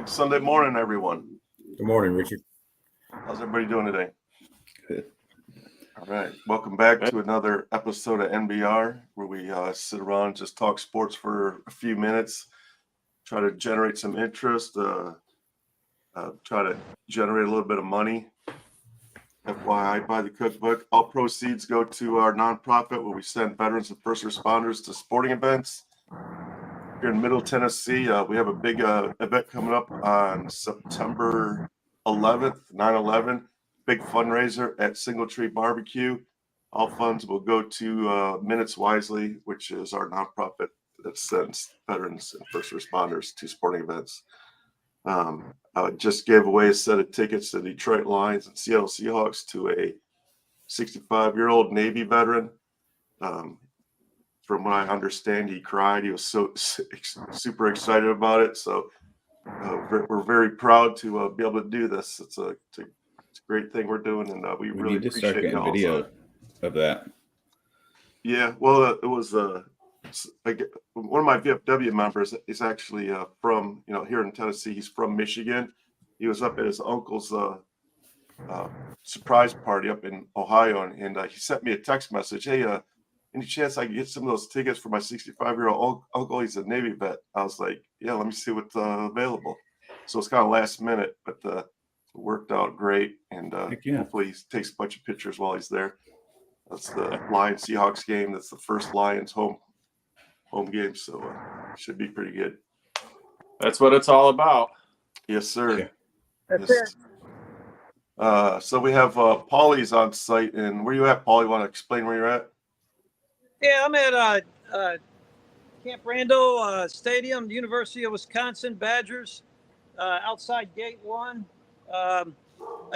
Good Sunday morning, everyone. Good morning, Richard. How's everybody doing today? Good. All right. Welcome back to another episode of NBR, where we sit around and just talk sports for a few minutes, try to generate some interest, try to generate a little bit of money. FYI, buy the cookbook. All proceeds go to our nonprofit where we send veterans and first responders to sporting events. Here in Middle Tennessee, we have a big event coming up on September 11th, 9/11. Big fundraiser at Single Tree Barbecue. All funds will go to Minutes Wisely, which is our nonprofit that sends veterans and first responders to sporting events. I just gave away a set of tickets to Detroit Lions and Seattle Seahawks to a 65-year-old Navy veteran. From what I understand, he cried. He was so super excited about it. So we're very proud to be able to do this. It's a great thing we're doing, and we really need to appreciate start getting video of that. Yeah, well, it was one of my VFW members is actually from here in Tennessee. He's from Michigan. He was up at his uncle's surprise party up in Ohio, and he sent me a text message. Hey, any chance I can get some of those tickets for my 65-year-old uncle? He's a Navy vet. I was like, yeah, let me see what's available. So it's kind of last minute, but it worked out great. And hopefully he takes a bunch of pictures while he's there. That's the Lions Seahawks game. That's the first Lions home game. So it should be pretty good. That's what it's all about. Yes, sir. Yeah. That's it. So we have Paulie's on site. And where you at, Paulie? Want to explain where you're at? Yeah, I'm at Camp Randall Stadium, University of Wisconsin Badgers, outside Gate 1. I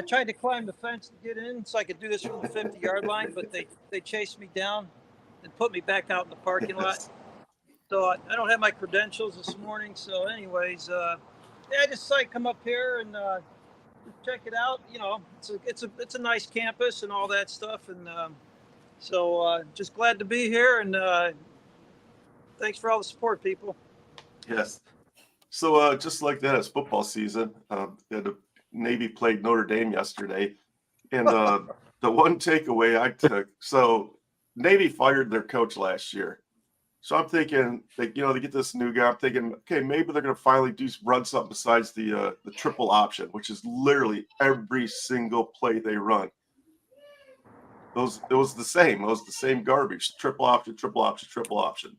tried to climb the fence to get in so I could do this from the 50-yard line, but they chased me down and put me back out in the parking lot. So I don't have my credentials this morning. So anyways, I just decided to come up here and check it out. It's a nice campus and all that stuff. And so just glad to be here. And thanks for all the support, people. Yes. So just like that, it's football season. The Navy played Notre Dame yesterday. And the one takeaway I took, so Navy fired their coach last year. So I'm thinking, they get this new guy. I'm thinking, okay, maybe they're going to finally run something besides the triple option, which is literally every single play they run. It was the same. It was the same garbage. Triple option, triple option, triple option.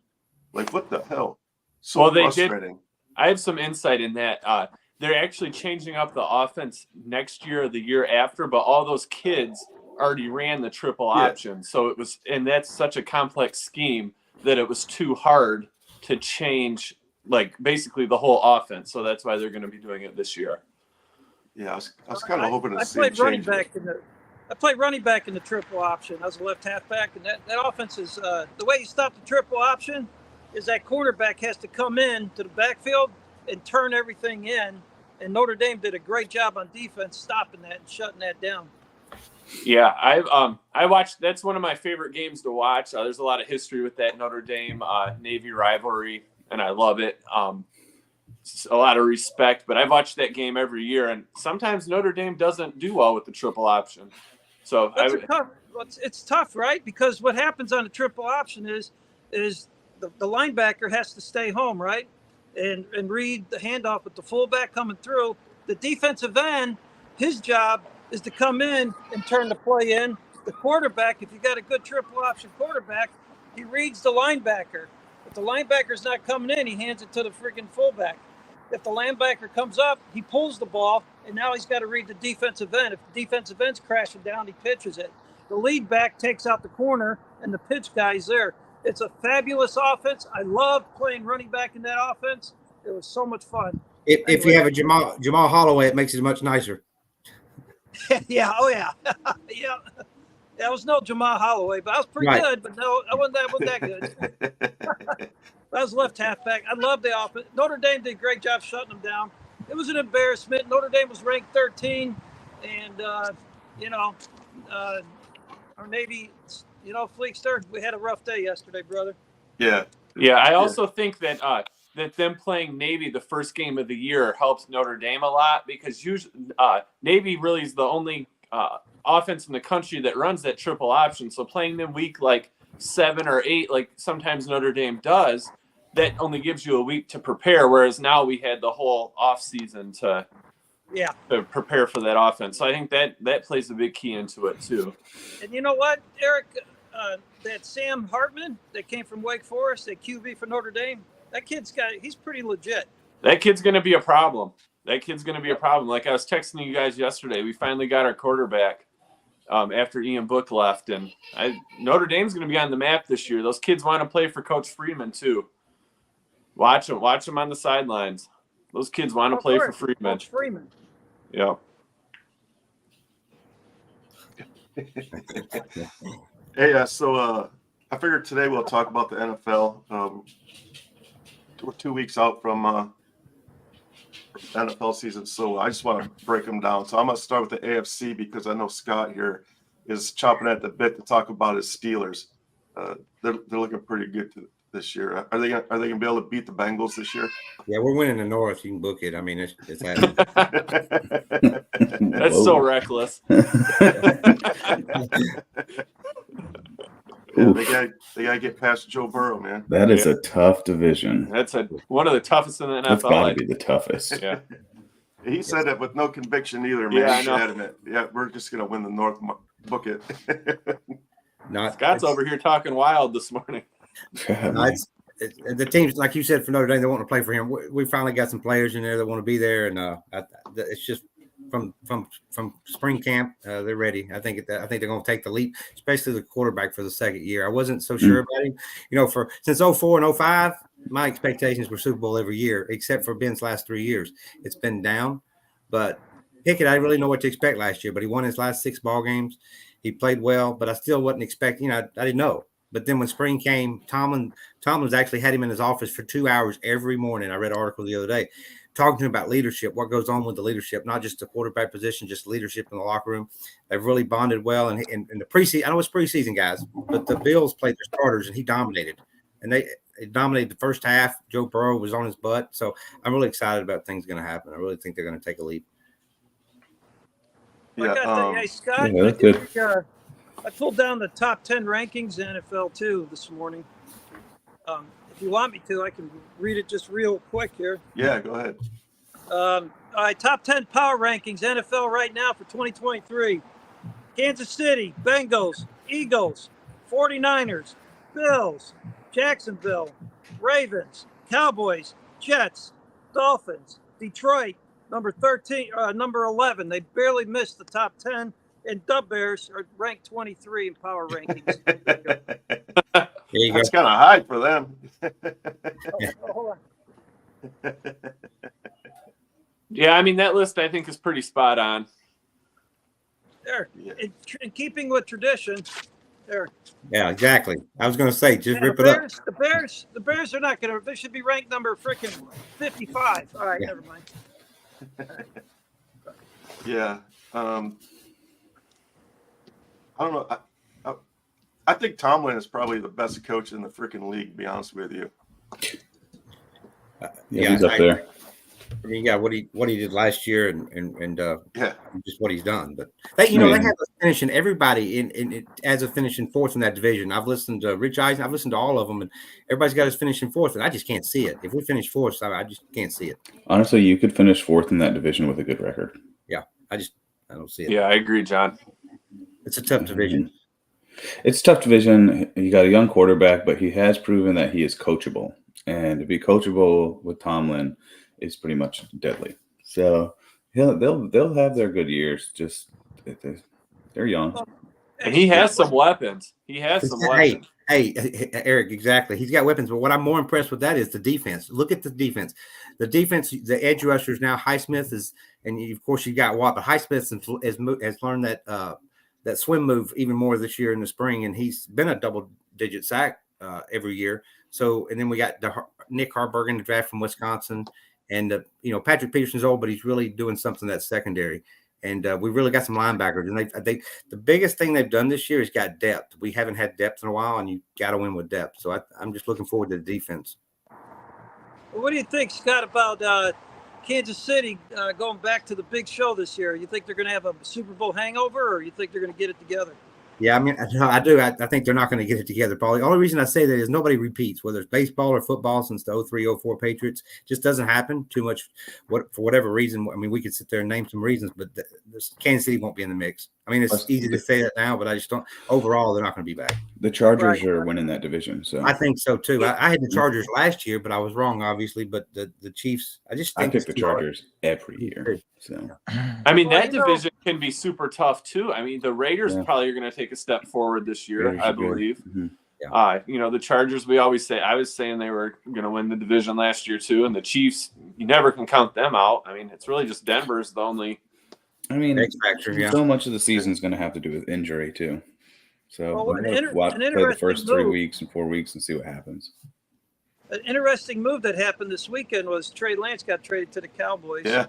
Like, what the hell? So frustrating. I have some insight in that. They're actually changing up the offense next year or the year after, but all those kids already ran the triple option. So and that's such a complex scheme that it was too hard to change, like, basically the whole offense. So that's why they're going to be doing it this year. Yeah, I was kind of hoping to see I played running back in the triple option. I was a left halfback, and that offense is the way you stop the triple option is that quarterback has to come in to the backfield and turn everything in. And Notre Dame did a great job on defense stopping that and shutting that down. Yeah, I watched. That's one of my favorite games to watch. There's a lot of history with that Notre Dame Navy rivalry, and I love it. A lot of respect, but I've watched that game every year, and sometimes Notre Dame doesn't do well with the triple option. So it's tough, right? Because what happens on the triple option is the linebacker has to stay home, right? And read the handoff with the fullback coming through. The defensive end, his job is to come in and turn the play in. The quarterback, if you got a good triple option quarterback, he reads the linebacker. If the linebacker's not coming in, he hands it to the freaking fullback. If the linebacker comes up, he pulls the ball, and now he's got to read the defensive end. If the defensive end's crashing down, he pitches it. The lead back takes out the corner, and the pitch guy's there. It's a fabulous offense. I love playing running back in that offense. It was so much fun. If you have a Jamal Holloway, it makes it much nicer. Yeah. Oh, yeah. Yeah. That was no Jamal Holloway, but I was pretty good. But no, I wasn't that good. I was left halfback. I love the offense. Notre Dame did a great job shutting them down. It was an embarrassment. Notre Dame was ranked 13, and our Navy. Fleekster, we had a rough day yesterday, brother. Yeah. I also think that that them playing Navy the first game of the year helps Notre Dame a lot, because usually Navy really is the only offense in the country that runs that triple option. So playing them week like 7 or 8, like sometimes Notre Dame does, that only gives you a week to prepare. Whereas now we had the whole off season to prepare for that offense. So I think that plays a big key into it too. And you know what, Eric, that Sam Hartman that came from Wake Forest, that QB for Notre Dame, that he's pretty legit. That kid's going to be a problem. Like I was texting you guys yesterday, we finally got our quarterback after Ian Book left, and Notre Dame's going to be on the map this year. Those kids want to play for Coach Freeman too. Watch them on the sidelines. Those kids want to play for Freeman. Coach Freeman. Yeah. Hey, so I figured today we'll talk about the NFL. We're 2 weeks out from NFL season, so I just want to break them down. So I'm going to start with the AFC because I know Scott here is chomping at the bit to talk about his Steelers. They're looking pretty good this year. Are they going to be able to beat the Bengals this year? Yeah, we're winning the North. You can book it. I mean, it's happening. That's so reckless. Yeah, they got to get past Joe Burrow, man. That is a tough division. That's one of the toughest in the NFL. That's got to be the toughest. Yeah. He said that with no conviction either, man. Yeah, I He's know. adamant. Yeah, we're just going to win the North. Book it. Scott's over here talking wild this morning. The teams, like you said, for Notre Dame, they want to play for him. We finally got some players in there that want to be there, and it's just from spring camp, they're ready. I think they're going to take the leap, especially the quarterback for the second year. I wasn't so sure about him. Since 04 and 05, my expectations were Super Bowl every year, except for Ben's last 3 years. It's been down, but Pickett, I didn't really know what to expect last year, but he won his last 6 ball games. He played well, but I still wasn't expecting. I didn't know. But then when spring came, Tomlin's actually had him in his office for 2 hours every morning. I read an article the other day talking to him about leadership, what goes on with the leadership, not just the quarterback position, just leadership in the locker room. They've really bonded well. And in the preseason, I know it's preseason, guys, but the Bills played their starters and he dominated. And they dominated the first half. Joe Burrow was on his butt. So I'm really excited about things going to happen. I really think they're going to take a leap. Yeah, Hey, Scott, yeah, that's good. I pulled down the top 10 rankings in NFL too this morning. If you want me to, I can read it just real quick here. Yeah, go ahead. All right, top 10 power rankings NFL right now for 2023. Kansas City, Bengals, Eagles, 49ers, Bills, Jacksonville, Ravens, Cowboys, Jets, Dolphins, Detroit, number 11. They barely missed the top 10. And Dub Bears are ranked 23 in power rankings. That's kind of high for them. Hold on. Yeah, I mean, that list I think is pretty spot on. There. Yeah. In keeping with tradition, there. Yeah, exactly. I was going to say, just And rip it up. The Bears are not going to. They should be ranked number freaking 55. All right, never mind. Yeah. I don't know. I think Tomlin is probably the best coach in the freaking league, to be honest with you. Yeah, he's up there. I mean, you got what he did last year and Yeah. just what he's done. But they have us finishing everybody in as a finishing fourth in that division. I've listened to Rich Eisen. I've listened to all of them, and everybody's got us finishing fourth, and I just can't see it. If we finish fourth, I just can't see it. Honestly, you could finish fourth in that division with a good record. Yeah, I don't see it. Yeah, I agree, John. It's a tough division. It's a tough division. You got a young quarterback, but he has proven that he is coachable. And to be coachable with Tomlin is pretty much deadly. So they'll have their good years. Just they're young. And he has some weapons. Weapons. Hey, Eric, exactly. He's got weapons, but what I'm more impressed with that is the defense. Look at the defense. The defense, the edge rushers now. Highsmith is, and of course you got Watt, but Highsmith has learned that swim move even more this year in the spring, and he's been a double-digit sack every year. So, and then we got Nick Harbergen, the draft from Wisconsin, and Patrick Peterson's old, but he's really doing something that's secondary. And we really got some linebackers. And they the biggest thing they've done this year is got depth. We haven't had depth in a while, and you got to win with depth. So I'm just looking forward to the defense. What do you think, Scott, about Kansas City going back to the big show this year? You think they're going to have a Super Bowl hangover, or you think they're going to get it together? Yeah, I mean, I do. I think they're not going to get it together, Paul. The only reason I say that is nobody repeats, whether it's baseball or football, since the 03, 04 Patriots. Just doesn't happen too much for whatever reason. I mean, we could sit there and name some reasons, but Kansas City won't be in the mix. I mean, it's easy to say that now, but I just don't. Overall, they're not going to be back. The Chargers are winning that division. So I think so, too. I had the Chargers last year, but I was wrong, obviously. But the Chiefs, I pick the Chargers every year. So I mean, that division can be super tough too. I mean, the Raiders probably are going to take a step forward this year, I believe. Mm-hmm. The Chargers, I was saying they were going to win the division last year too, and the Chiefs, you never can count them out. I mean, it's really just Denver's the only. I mean, X factor, so much of the season is going to have to do with injury too. So play the first 3 weeks and 4 weeks and see what happens. An interesting move that happened this weekend was Trey Lance got traded to the Cowboys. Yeah.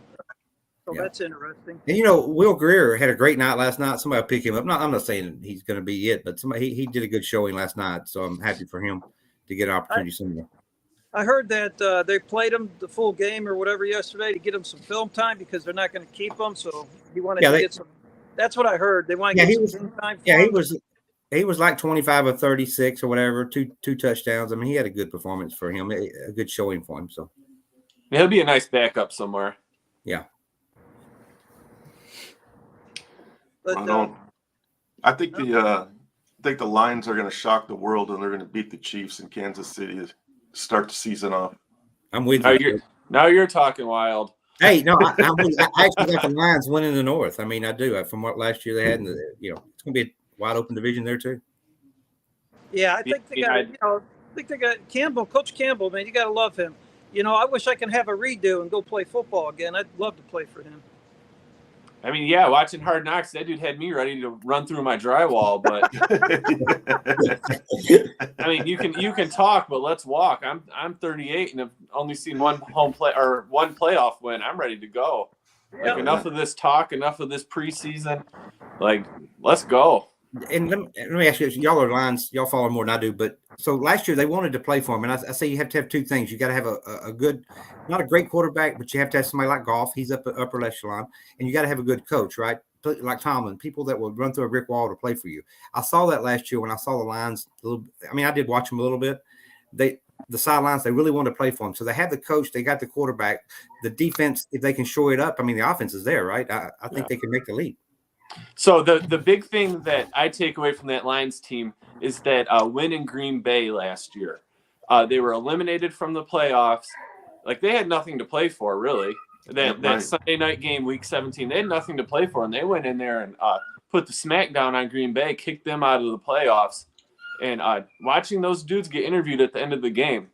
So that's interesting. And Will Greer had a great night last night. Somebody will pick him up. I'm not saying he's going to be it, but he did a good showing last night. So I'm happy for him to get an opportunity somewhere. I heard that they played him the full game or whatever yesterday to get him some film time because they're not going to keep him. So he wanted to get some. That's what I heard. They want to get some film time. He was like 25 or 36 or whatever, two touchdowns. I mean, he had a good performance for him, a good showing for him. So he'll be a nice backup somewhere. Yeah. But, I think the Lions are going to shock the world and they're going to beat the Chiefs in Kansas City to start the season off. I'm with you. Now you're talking wild. Hey, no, I actually got the Lions winning the North. I mean, I do. From what last year they had, it's going to be a wide open division there too. Yeah, I think they got Campbell, Coach Campbell. Man, you got to love him. I wish I could have a redo and go play football again. I'd love to play for him. I mean, watching Hard Knocks, that dude had me ready to run through my drywall. But I mean, you can talk, but let's walk. I'm 38 and have only seen one playoff win. I'm ready to go. Like enough of this talk, enough of this preseason. Like, let's go. And let me ask you, y'all are Lions, y'all follow more than I do, but so last year they wanted to play for him, and I say you have to have two things. You got to have a good, not a great quarterback, but you have to have somebody like Goff. He's upper echelon, and you got to have a good coach, right? Like Tomlin, people that will run through a brick wall to play for you. I saw that last year when I saw the Lions. I did watch them a little bit. The sidelines, they really want to play for him. So they have the coach, they got the quarterback, the defense. If they can shore it up, I mean, the offense is there, right? I think they can make the leap. So the big thing that I take away from that Lions team is that win in Green Bay last year. They were eliminated from the playoffs. Like, they had nothing to play for, really. That Sunday night game, Week 17, they had nothing to play for, and they went in there and put the smack down on Green Bay, kicked them out of the playoffs. And watching those dudes get interviewed at the end of the game,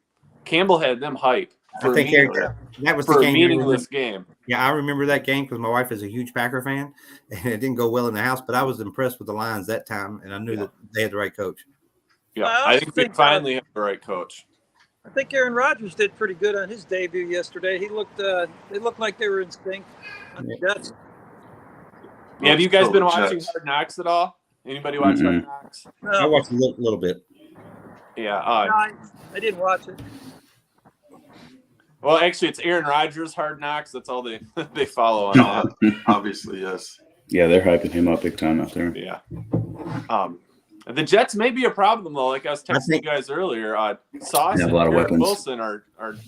Campbell had them hype. I think that was a meaningless game. Yeah, I remember that game because my wife is a huge Packer fan, and it didn't go well in the house. But I was impressed with the Lions that time, and I knew that they had the right coach. Yeah, I think they finally have the right coach. I think Aaron Rodgers did pretty good on his debut yesterday. He looked. They looked like they were in sync. Have you guys been watching Hard Knocks at all? Anybody watch Hard Knocks? No. I watched a little bit. Yeah, I didn't watch it. Well, actually, it's Aaron Rodgers, Hard Knocks. That's all they follow on that. Obviously, yes. Yeah, they're hyping him up big time out there. Yeah. The Jets may be a problem, though. Like I was texting you guys earlier, Sauce and Garrett Wilson are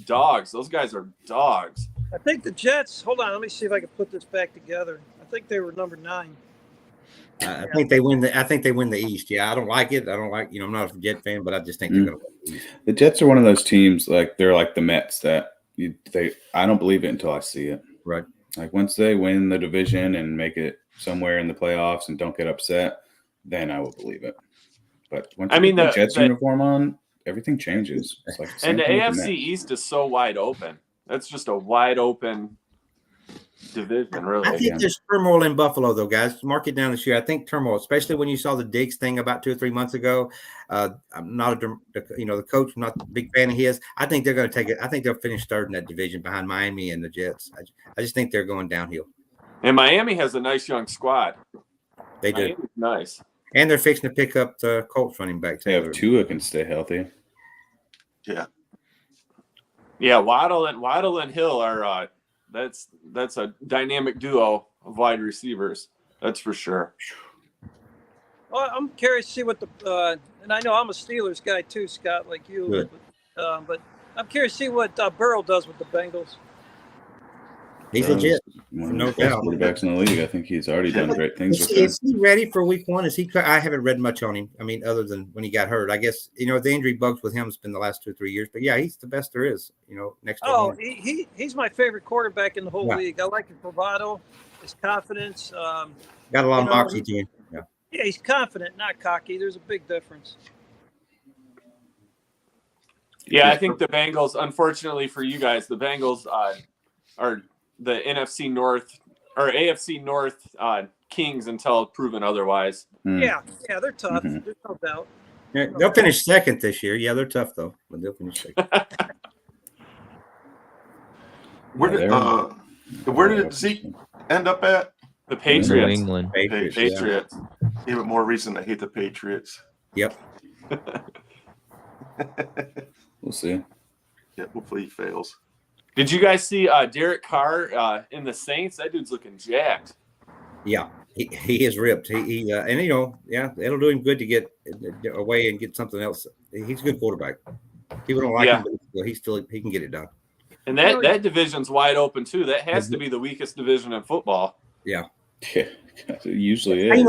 dogs. Those guys are dogs. I think the Jets – hold on. Let me see if I can put this back together. I think they were number 9. I think they win the East. Yeah, I don't like it. I don't like, I'm not a Jet fan, but I just think they're going to win the East. The Jets are one of those teams, like they're like the Mets that I don't believe it until I see it. Right. Like once they win the division and make it somewhere in the playoffs and don't get upset, then I will believe it. But once the Jets uniform on, everything changes. It's like and the AFC East is so wide open. That's just a wide open division, really. I think there's turmoil in Buffalo, though, guys. Mark it down this year. I think turmoil, especially when you saw the Diggs thing about 2 or 3 months ago. I'm not the coach. I'm not a big fan of his. I think they're going to take it. I think they'll finish third in that division behind Miami and the Jets. I just think they're going downhill. And Miami has a nice young squad. They do. Miami's nice. And they're fixing to pick up the Colts running back. They have Tua can stay healthy. Yeah. Yeah, Waddle and Hill are that's a dynamic duo of wide receivers. That's for sure. Well, I'm curious to see what and I know I'm a Steelers guy too, Scott, like you. Good. But I'm curious to see what Burrow does with the Bengals. He's Burrow's legit. one of No the best doubt. quarterbacks in the league. I think he's already done great things with Is him. he ready for week 1? Is he? I haven't read much on him. I mean, other than when he got hurt. I guess the injury bugs with him has been the last 2 or 3 years. But yeah, he's the best there is. Next to him. He's my favorite quarterback in the whole Yeah. league. I like his bravado, his confidence. Got a lot of moxie to him. Yeah. Yeah, he's confident, not cocky. There's a big difference. Yeah, I think the Bengals, unfortunately for you guys, the Bengals are the NFC North or AFC North kings until proven otherwise. Yeah, they're tough. Mhm. There's no doubt. Yeah, they'll finish second this year. Yeah, they're tough though, but they'll finish second. Where did Zeke end up at? The New Patriots. England. Patriots. Yeah. Patriots. Even more reason to hate the Patriots. Yep. We'll see. Yeah, hopefully he fails. Did you guys see Derek Carr in the Saints? That dude's looking jacked. Yeah, he is ripped. And it'll do him good to get away and get something else. He's a good quarterback. People don't like him, but he can get it done. And that division's wide open too. That has to be the weakest division in football. Yeah. Yeah, it usually is.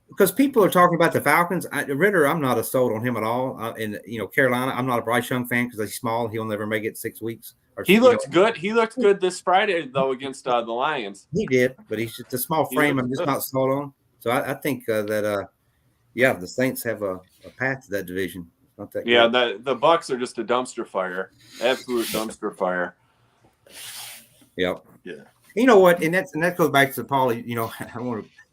Because people are talking about the Falcons. Ritter, I'm not sold on him at all. And Carolina, I'm not a Bryce Young fan because he's small. He'll never make it 6 weeks. He looked good. He looked good this Friday though against the Lions. He did, but he's just a small frame. I'm just not sold on. So I think that the Saints have a path to that division. Not that Yeah, good. the Bucks are just a dumpster fire, absolute dumpster fire. Yep. Yeah. You know what? And that goes back to Paulie.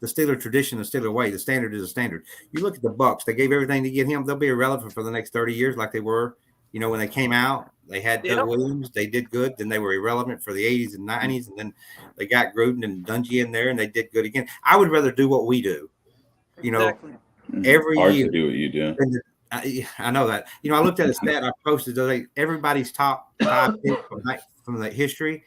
The Steeler tradition, the Steeler way. The standard is a standard. You look at the Bucks; they gave everything to get him. They'll be irrelevant for the next 30 years, like they were. When they came out, they had Doug Williams. They did good. Then they were irrelevant for the 80s and 90s, and then they got Gruden and Dungy in there, and they did good again. I would rather do what we do. Exactly. Every Hard year. to do what you do. I know that. I looked at a stat I posted today. Everybody's top 5 picks from the history.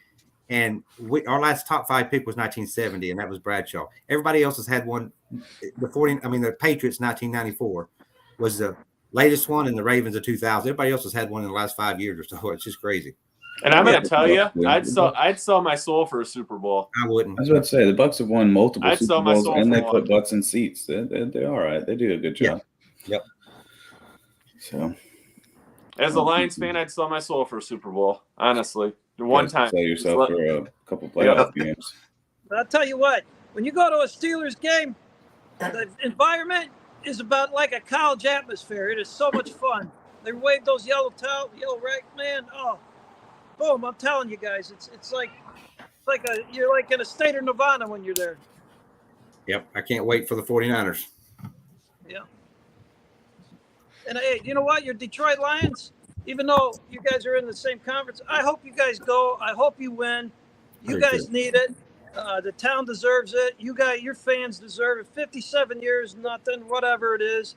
And our last top 5 pick was 1970, and that was Bradshaw. Everybody else has had one. The Patriots 1994 was the latest one, and the Ravens of 2000. Everybody else has had one in the last 5 years or so. It's just crazy. And I'm going to tell you, I'd sell my soul for a Super Bowl. I wouldn't. I was about to say the Bucks have won multiple I'd Super sell my Bowls, soul and for they one. put butts in seats. They're all right. They do a good job. Yep. So, As a Lions fan, I'd sell my soul for a Super Bowl. Honestly, one time. sell yourself for a couple playoff games. But I'll tell you what, when you go to a Steelers game, the environment is about like a college atmosphere. It is so much fun. They wave those yellow rag, man. Oh, boom! I'm telling you guys, it's like you're like in a state of nirvana when you're there. Yep. I can't wait for the 49ers. Yeah. And hey, you know what? Your Detroit Lions, even though you guys are in the same conference, I hope you guys go. I hope you win. You guys need it. The town deserves it. Your fans deserve it. 57 years, nothing, whatever it is.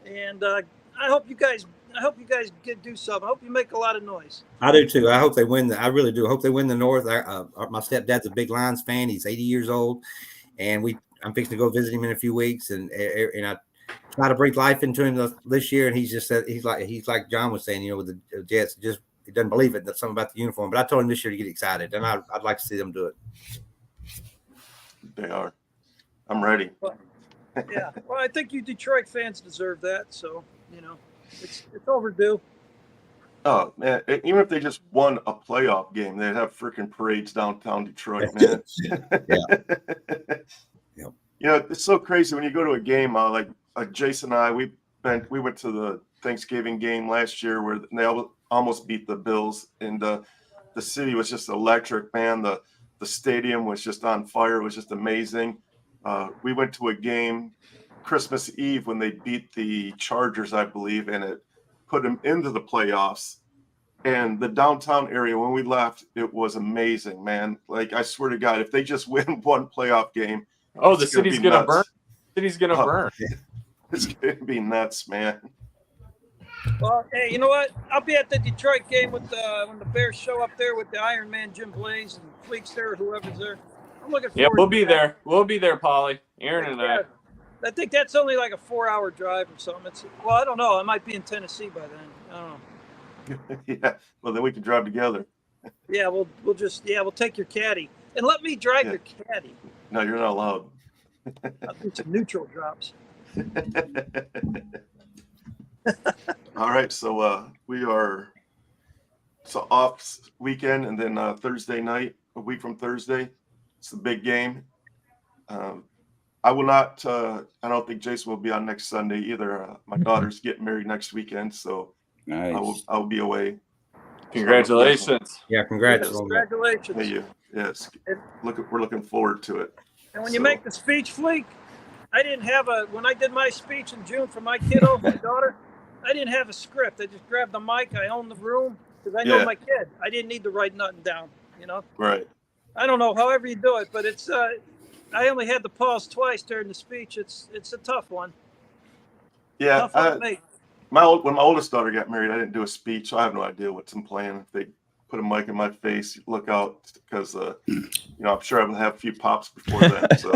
And I hope you guys do something. I hope you make a lot of noise. I do too. I hope they win. I really do. I hope they win the North. My stepdad's a big Lions fan. He's 80 years old, and I'm fixing to go visit him in a few weeks, and I try to breathe life into him this year. And he's just said he's like John was saying, with the Jets, just he doesn't believe it. That's something about the uniform. But I told him this year to get excited, and I'd like to see them do it. They are. I'm ready. Yeah. Well, I think you Detroit fans deserve that. So it's overdue. Oh man! Even if they just won a playoff game, they'd have freaking parades downtown Detroit, man. Yep. It's so crazy when you go to a game. Like Jason and I, we went to the Thanksgiving game last year where they almost beat the Bills, and the city was just electric, man. The stadium was just on fire. It was just amazing. We went to a game Christmas Eve when they beat the Chargers, I believe, and it put them into the playoffs. And the downtown area, when we left, it was amazing, man. Like, I swear to God, if they just win one playoff game, oh, the city's going to burn. The city's going to burn. It's going to be nuts, man. Well, hey, you know what? I'll be at the Detroit game with when the Bears show up there with the Iron Man, Jim Blaze, and Fleekster, or whoever's there. I'm looking forward. Yeah, we'll to be that. there. We'll be there, Polly, Aaron, and I. Yeah. I think that's only like a 4-hour drive or something. Well, I don't know. I might be in Tennessee by then. I don't know. Yeah. Well, then we can drive together. Yeah, we'll take your caddy and let me drive your caddy. No, you're not allowed. I'll do some neutral drops. All right, so we are off weekend, and then Thursday night, a week from Thursday, it's the big game. I will not. I don't think Jason will be on next Sunday either. My daughter's getting married next weekend, so Nice. I will be away. Congratulations. Yeah, congrats. Yes. on that. Congratulations. Thank you. Yes, we're looking forward to it. And when you make the speech, Fleek, I didn't have when I did my speech in June for my kiddo, my daughter, I didn't have a script. I just grabbed the mic. I owned the room because I know my kid. I didn't need to write nothing down, you know? Right. I don't know, however you do it, but it's, I only had to pause twice during the speech. It's a tough one. Yeah. Tough one to make. When my oldest daughter got married, I didn't do a speech. So I have no idea what's in plan. If they put a mic in my face, look out, because I'm sure I will have a few pops before that. So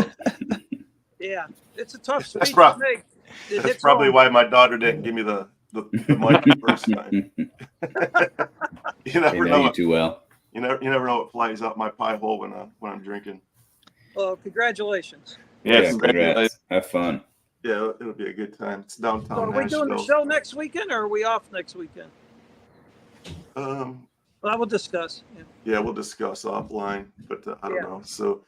yeah, it's a tough speech That's to make. that's probably why my daughter didn't give me the mic the first time. You never know you too well. You never know what flies out my pie hole when I'm drinking. Well, congratulations. Yeah, Congrats. congratulations. Have fun. Yeah, it'll be a good time. It's downtown So are we doing the Nashville. show next weekend, or are we off next weekend? Well, I will discuss. Yeah. we'll discuss offline, but I don't know. So,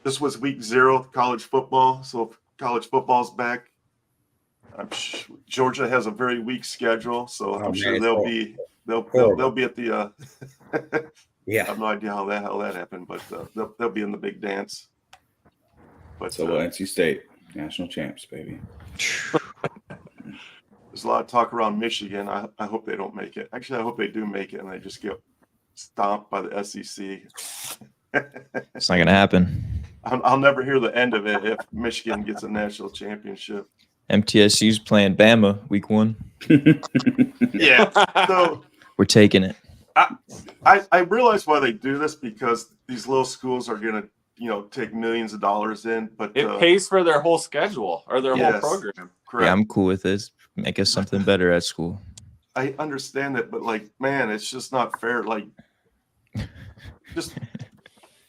this was week 0 of college football. So if college football's back, Georgia has a very weak schedule. So I'm sure they'll be at the. Yeah. I have no idea how that happened, but they'll be in the big dance. But So NC State, national champs, baby. there's a lot of talk around Michigan. I hope they don't make it. Actually, I hope they do make it and they just get stomped by the SEC. It's not going to happen. I'll never hear the end of it if Michigan gets a national championship. MTSU's playing Bama week 1. Yeah. So We're taking it. I realize why they do this, because these little schools are going to, take millions of dollars in, but It pays for their whole schedule or their whole Yes. program. correct. Yeah, I'm cool with this. Make us something better at school. I understand it, but man, it's just not fair.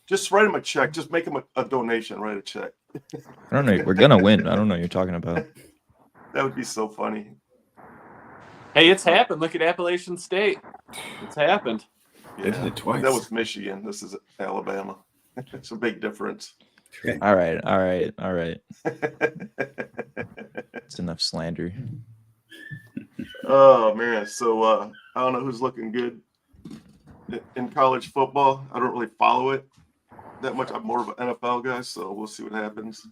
Just write them a check. Just make them a donation. Write a check. I don't know. We're going to win. I don't know what you're talking about. That would be so funny. Hey, it's happened. Look at Appalachian State. It's happened. They did it twice. That was Michigan. This is Alabama. It's a big difference. All right. It's enough slander. Oh man, so I don't know who's looking good in college football. I don't really follow it that much. I'm more of an NFL guy, so we'll see what happens.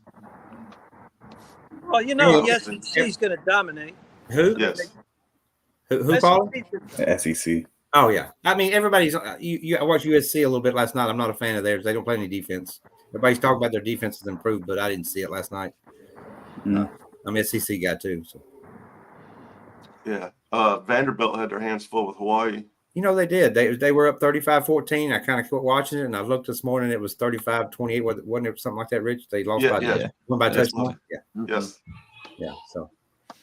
Well, the SEC is going to dominate. Who? Yes. Who called? The SEC. Oh yeah. I mean, everybody's. I watched USC a little bit last night. I'm not a fan of theirs. They don't play any defense. Everybody's talking about their defense has improved, but I didn't see it last night. I'm an SEC guy too. So. Yeah. Vanderbilt had their hands full with Hawaii. They did. They were up 35-14. I kind of quit watching it, and I looked this morning. It was 35-28. Wasn't it something like that, Rich? They lost by touchdown. Yeah. Yes. Yeah. So, I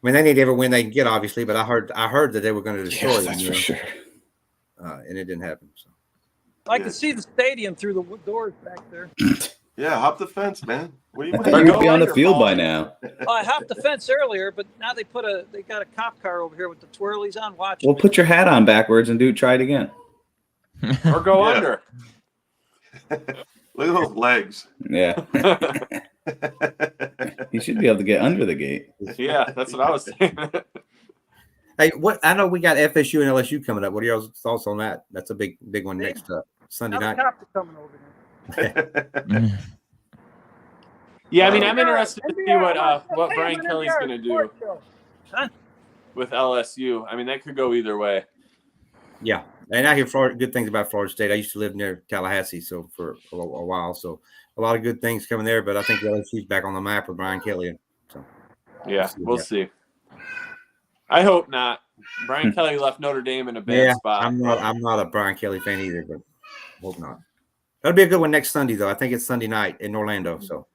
mean, they need every win they can get, obviously. But I heard that they were going to destroy them. That's for sure. And it didn't happen. So. I can see the stadium through the doors back there. Yeah, hop the fence, man. What do you You mean? would be on the field by now. I hopped the fence earlier, but now they got a cop car over here with the twirlies on watching. Well, put your hat on backwards and try it again. Or go Yeah. under. Look at those legs. Yeah. You should be able to get under the gate. Yeah, that's what I was saying. Hey, I know we got FSU and LSU coming up. What are y'all's thoughts on that? That's a big one next Sunday Now night. the cops are coming over there. Yeah, I mean, I'm interested to see NBR, what Brian Kelly's NBR going to do sports show. Huh? with LSU. I mean, that could go either way. Yeah, and I hear good things about Florida State. I used to live near Tallahassee, so for a while, so a lot of good things coming there. But I think LSU's back on the map with Brian Kelly. So Yeah, we'll see. I hope not. Brian Kelly left Notre Dame in a bad spot. I'm not a Brian Kelly fan either, but hope not. That'll be a good one next Sunday, though. I think it's Sunday night in Orlando. So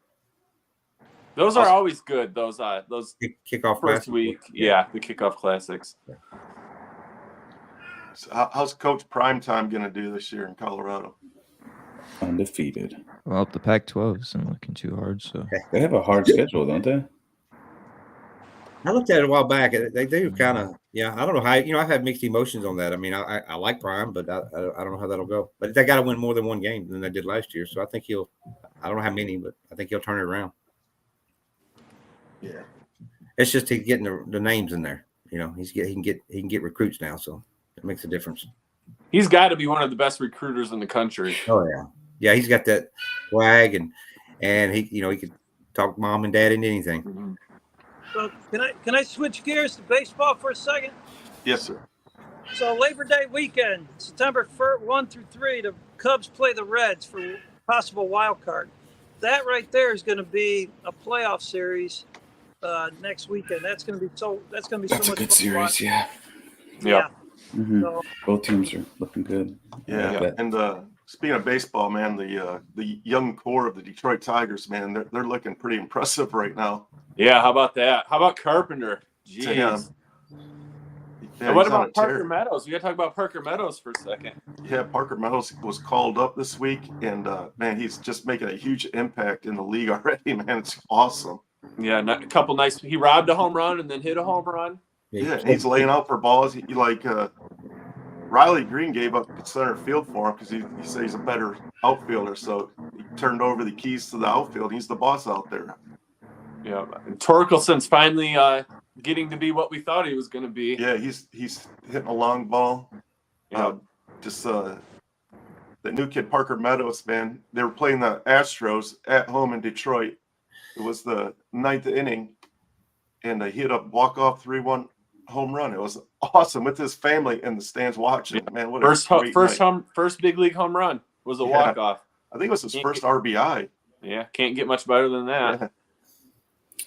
Those are always good. Those kickoff first classic. week, yeah, the kickoff classics. So how's Coach Primetime going to do this year in Colorado? Undefeated. Well, the Pac-12 isn't looking too hard, so They have a hard schedule, don't they? I looked at it a while back. They do kind of, yeah. I don't know how. I've had mixed emotions on that. I mean, I like Prime, but I don't know how that'll go. But they got to win more than one game than they did last year. So I think he'll. I don't know how many, but I think he'll turn it around. Yeah, it's just he's getting the names in there. He can get recruits now, so it makes a difference. He's got to be one of the best recruiters in the country. Oh yeah. He's got that swag and he he could talk mom and dad into anything. Mm-hmm. So can I switch gears to baseball for a second? yes, sir. So Labor Day weekend, September 1 through 3, the Cubs play the Reds for possible wild card. That right there is going to be a playoff series next weekend. That's going to be so That's much a good fun to series, watch. Yeah. Mhm. So, Both teams are looking good. Yeah, and speaking of baseball, man, the young core of the Detroit Tigers, man, they're looking pretty impressive right now. Yeah, how about that? How about Carpenter? Jeez. Yeah, And what he's on about a tear. Parker Meadows? We got to talk about Parker Meadows for a second. Yeah, Parker Meadows was called up this week, and man, he's just making a huge impact in the league already, man. It's awesome. Yeah, a couple nice. He robbed a home run and then hit a home run. Yeah, he's laying out for balls. He Riley Green gave up the center field for him because he said he's a better outfielder. So he turned over the keys to the outfield. He's the boss out there. Yeah, and Torkelson's finally getting to be what we thought he was going to be. Yeah, he's hitting a long ball. Yeah. The new kid Parker Meadows, man. They were playing the Astros at home in Detroit. It was the 9th inning, and he hit a walk-off 3-1 home run. It was awesome with his family in the stands watching. Man, what a first big league home run was a walk-off. I think it was his first RBI. Yeah, can't get much better than that. Yeah.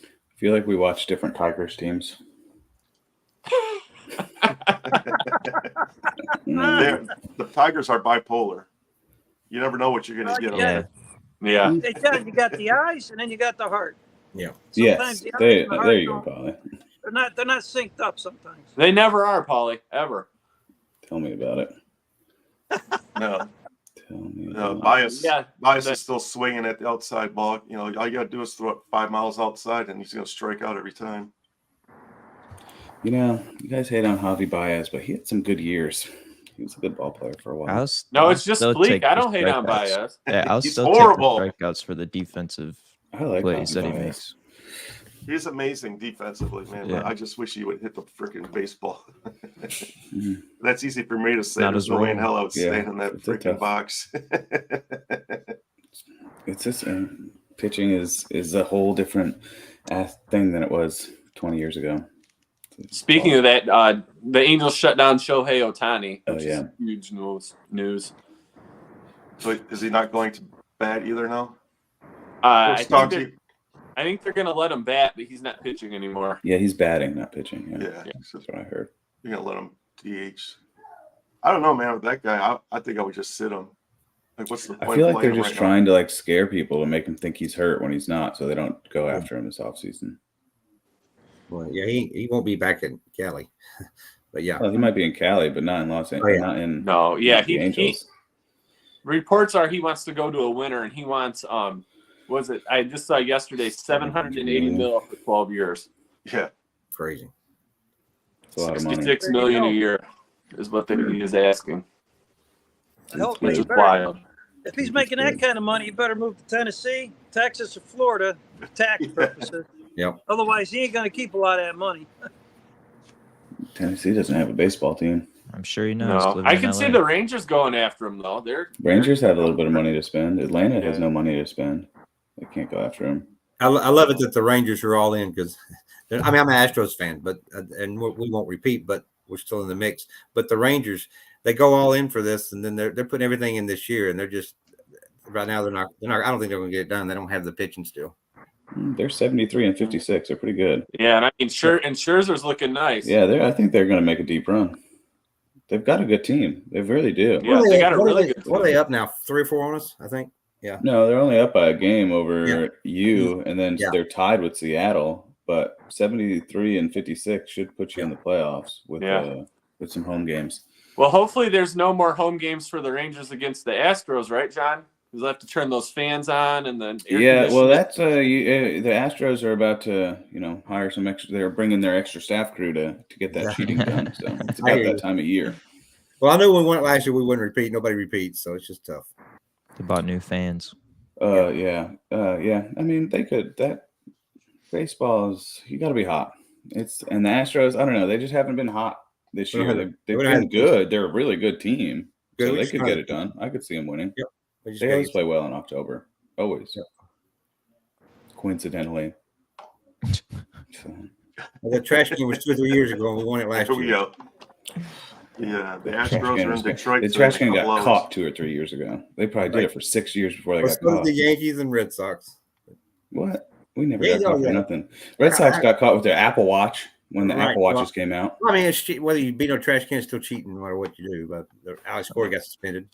I feel like we watch different Tigers teams. The Tigers are bipolar. You never know what you're going to get. Yeah. Yeah. You got the eyes and then you got the heart. Yeah. Yes, the eyes there and the heart you go, Polly. They're not synced up sometimes. They never are, Paulie, ever. Tell me about it. No. Tell me. Bias Yeah. is still swinging at the outside ball. All you got to do is throw it 5 miles outside, and he's going to strike out every time. You guys hate on Javi Baez, but he had some good years. He was a good ball player for a while. It's just Bleak. I don't hate on Baez. Yeah, I'll He's still horrible. take the strikeouts for the defensive I like plays Javi that he Baez. makes. He's amazing defensively, man. Yeah. But I just wish he would hit the freaking baseball. Mhm. That's easy for me to say. Not There's his no way in role. hell I would stand in that it's a freaking tough- box. It's just pitching is a whole different thing than it was 20 years ago. Speaking of that, the Angels shut down Shohei Ohtani, Oh, which yeah. is huge news. So is he not going to bat either now? I think they're going to let him bat, but he's not pitching anymore. Yeah, he's batting, not pitching. Yeah. That's what I heard. You're going to let him DH. I don't know, man. With that guy, I think I would just sit him. Like, what's the point? I feel of like they're playing him just right trying to scare people to make him think he's hurt when he's not, so they don't go after him this offseason. Well, yeah, he won't be back in Cali, but yeah. Well, he might be in Cali, but not in Los Angeles. Oh, yeah. Not in No, yeah, the he Angels. reports are he wants to go to a winner, and he wants was it? I just saw yesterday $780 million for 12 years. now. Yeah. Crazy. It's a lot of money. $66 million a year is what he is asking, Hell, which you is better- wild. If he's making that kind of money, you better move to Tennessee, Texas, or Florida for tax purposes. Yep. Otherwise, he ain't going to keep a lot of that money. Tennessee doesn't have a baseball team. I'm sure he knows. No, living I in can see LA. the Rangers going after him though. Rangers have a little bit of money to spend. Atlanta has Yeah. no money to spend. They can't go after him. I love it that the Rangers are all in because, I'm an Astros fan, but and we won't repeat, but we're still in the mix. But the Rangers, they go all in for this, and then they're putting everything in this year, and they're just right now they're not. I don't think they're going to get it done. They don't have the pitching still. They're 73 and 56. They're pretty good. Yeah, and I mean, Scherzer's looking nice. Yeah, I think they're going to make a deep run. They've got a good team. They really do. Yeah, they got a really good team. What are they up now? 3 or 4 on us, I think. Yeah. No, they're only up by a game over you, and then Yeah. they're tied with Seattle. But 73 and 56 should put you in the playoffs with some home games. Well, hopefully there's no more home games for the Rangers against the Astros, right, John? You'll have to turn those fans on and then well, that's the Astros are about to hire some extra. They're bringing their extra staff crew to get that cheating done. So it's about that time of year. Well, I knew when we went last year we wouldn't repeat. Nobody repeats, so it's just tough. They bought new fans. Yeah. I mean, they could. That baseball is you got to be hot. And the Astros. I don't know. They just haven't been hot this year. They've been good. They're a really good team, so they could get it done. I could see them winning. Yep. They always play well in October. Always. Yep. Coincidentally. The trash can was 2 or 3 years ago, and we won it last year. Yeah, the Astros are in Detroit. The trash can got caught 2 or 3 years ago. They probably did it for 6 years before they got caught. The Yankees and Red Sox. What? We never got caught for nothing. Red Sox got caught with their Apple Watch when the Apple Watches came out. I mean, it's whether you beat no trash can, it's still cheating no matter what you do. But Alex Cora got suspended.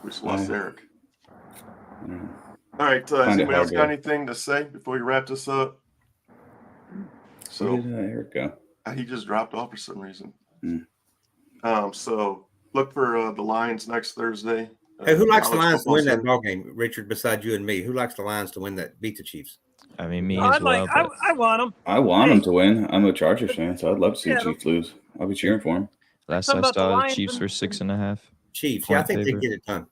We just lost Eric. All right. Has anybody else got anything to say before we wrap this up? So where did Eric go? He just dropped off for some reason. So look for the Lions next Thursday. Hey, who likes the Lions to win that ball game, Richard? Besides you and me, who likes the Lions to win that, beat the Chiefs? I mean, me as well. I want them. I want them to win. I'm a Chargers fan, so I'd love to see the Chiefs lose. I'll be cheering for them. Last I saw, the Chiefs were 6.5. Chiefs, yeah, I think they get it done.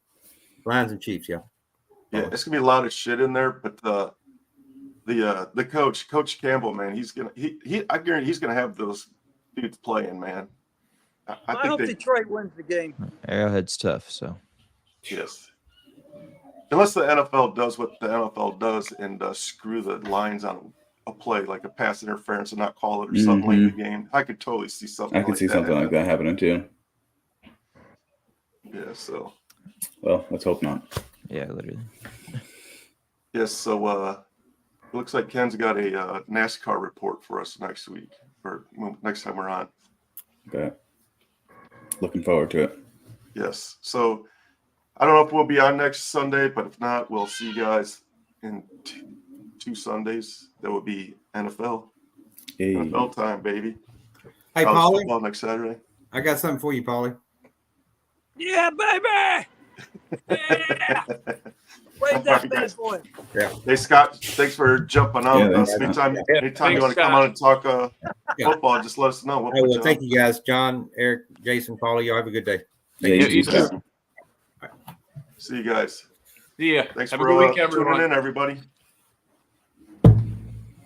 Lions and Chiefs, yeah. Yeah, it's gonna be a lot of shit in there, but the Coach Campbell, man, I guarantee he's gonna have those dudes playing, man. I hope Detroit wins the game. Arrowhead's tough, so. Yes. Unless the NFL does what the NFL does and screw the Lions on a play, like a pass interference and not call it or something late in the game. I could totally see something like that happening too. Yeah, so. Well, let's hope not. Yeah, literally. Yes, so it looks like Ken's got a NASCAR report for us next week, or next time we're on. Okay. Looking forward to it. Yes, so I don't know if we'll be on next Sunday, but if not, we'll see you guys in 2 Sundays. That will be NFL. Hey. NFL time, baby. Hey, Paulie. Football next Saturday. I got something for you, Paulie. Yeah, baby. Yeah. Wave that bad boy. Yeah. Hey, Scott, thanks for jumping on with us. Anytime you want to come on and talk football, just let us know. Well, thank you guys. John, Eric, Jason, Paulie, y'all have a good day. You too. See you guys. See ya. Thanks Have for a good week, everyone. tuning in, everybody.